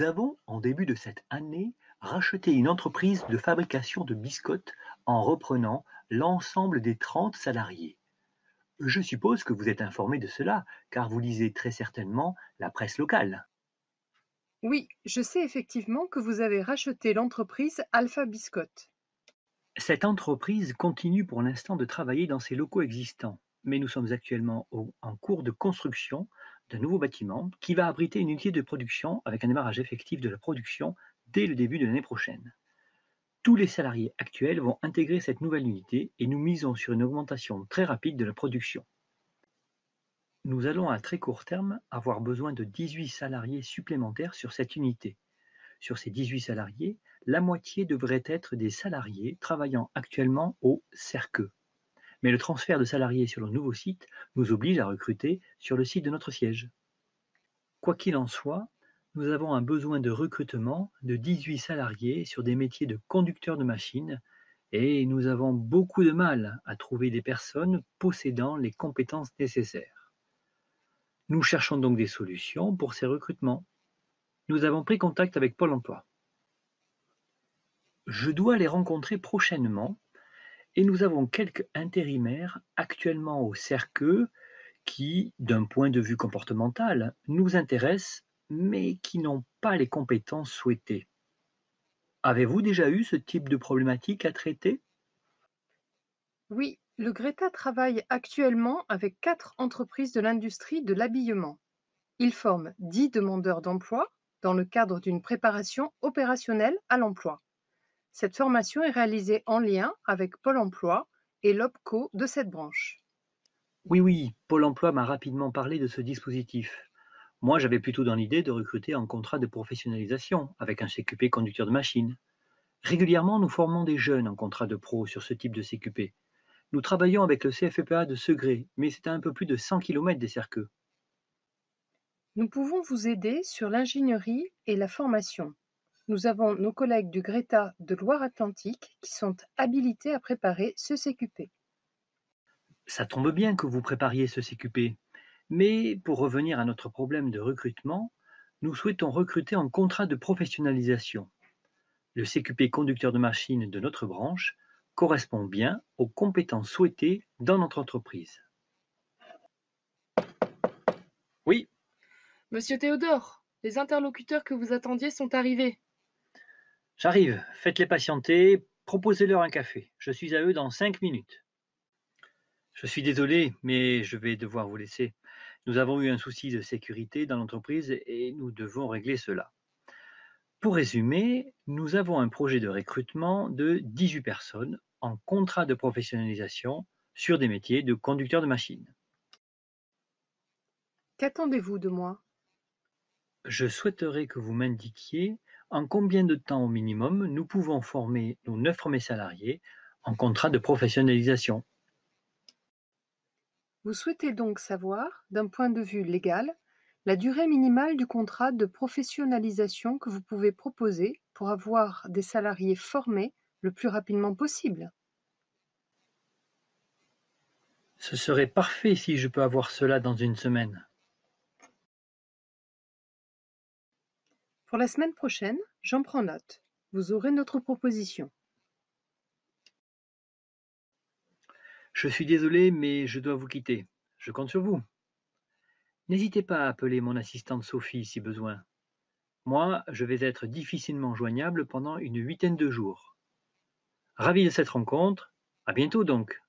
Nous avons, en début de cette année, racheté une entreprise de fabrication de biscottes en reprenant l'ensemble des 30 salariés. Je suppose que vous êtes informé de cela, car vous lisez très certainement la presse locale. Oui, je sais effectivement que vous avez racheté l'entreprise Alpha Biscotte. Cette entreprise continue pour l'instant de travailler dans ses locaux existants, mais nous sommes actuellement en cours de construction d'un nouveau bâtiment qui va abriter une unité de production avec un démarrage effectif de la production dès le début de l'année prochaine. Tous les salariés actuels vont intégrer cette nouvelle unité et nous misons sur une augmentation très rapide de la production. Nous allons à très court terme avoir besoin de 18 salariés supplémentaires sur cette unité. Sur ces 18 salariés, la moitié devrait être des salariés travaillant actuellement au CERCE. Mais le transfert de salariés sur le nouveau site nous oblige à recruter sur le site de notre siège. Quoi qu'il en soit, nous avons un besoin de recrutement de 18 salariés sur des métiers de conducteur de machines et nous avons beaucoup de mal à trouver des personnes possédant les compétences nécessaires. Nous cherchons donc des solutions pour ces recrutements. Nous avons pris contact avec Pôle emploi. Je dois les rencontrer prochainement et nous avons quelques intérimaires actuellement au CERCE qui, d'un point de vue comportemental, nous intéressent mais qui n'ont pas les compétences souhaitées. Avez-vous déjà eu ce type de problématique à traiter? Oui, le Greta travaille actuellement avec 4 entreprises de l'industrie de l'habillement. Il forme 10 demandeurs d'emploi dans le cadre d'une préparation opérationnelle à l'emploi. Cette formation est réalisée en lien avec Pôle emploi et l'OPCO de cette branche. Oui, oui, Pôle emploi m'a rapidement parlé de ce dispositif. Moi, j'avais plutôt dans l'idée de recruter en contrat de professionnalisation avec un CQP conducteur de machine. Régulièrement, nous formons des jeunes en contrat de pro sur ce type de CQP. Nous travaillons avec le CFEPA de Segré, mais c'est à un peu plus de 100 km des Cerqueux. Nous pouvons vous aider sur l'ingénierie et la formation. Nous avons nos collègues du Greta de Loire-Atlantique qui sont habilités à préparer ce CQP. Ça tombe bien que vous prépariez ce CQP, mais pour revenir à notre problème de recrutement, nous souhaitons recruter en contrat de professionnalisation. Le CQP conducteur de machine de notre branche correspond bien aux compétences souhaitées dans notre entreprise. Oui, Monsieur Théodore, les interlocuteurs que vous attendiez sont arrivés. j'arrive, faites-les patienter, proposez-leur un café. Je suis à eux dans 5 minutes. Je suis désolé, mais je vais devoir vous laisser. Nous avons eu un souci de sécurité dans l'entreprise et nous devons régler cela. Pour résumer, nous avons un projet de recrutement de 18 personnes en contrat de professionnalisation sur des métiers de conducteur de machine. Qu'attendez-vous de moi? Je souhaiterais que vous m'indiquiez en combien de temps au minimum nous pouvons former nos 9 premiers salariés en contrat de professionnalisation. Vous souhaitez donc savoir, d'un point de vue légal, la durée minimale du contrat de professionnalisation que vous pouvez proposer pour avoir des salariés formés le plus rapidement possible. Ce serait parfait si je peux avoir cela dans une semaine. Pour la semaine prochaine, j'en prends note. Vous aurez notre proposition. Je suis désolé, mais je dois vous quitter. Je compte sur vous. N'hésitez pas à appeler mon assistante Sophie si besoin. Moi, je vais être difficilement joignable pendant une huitaine de jours. Ravi de cette rencontre. À bientôt donc.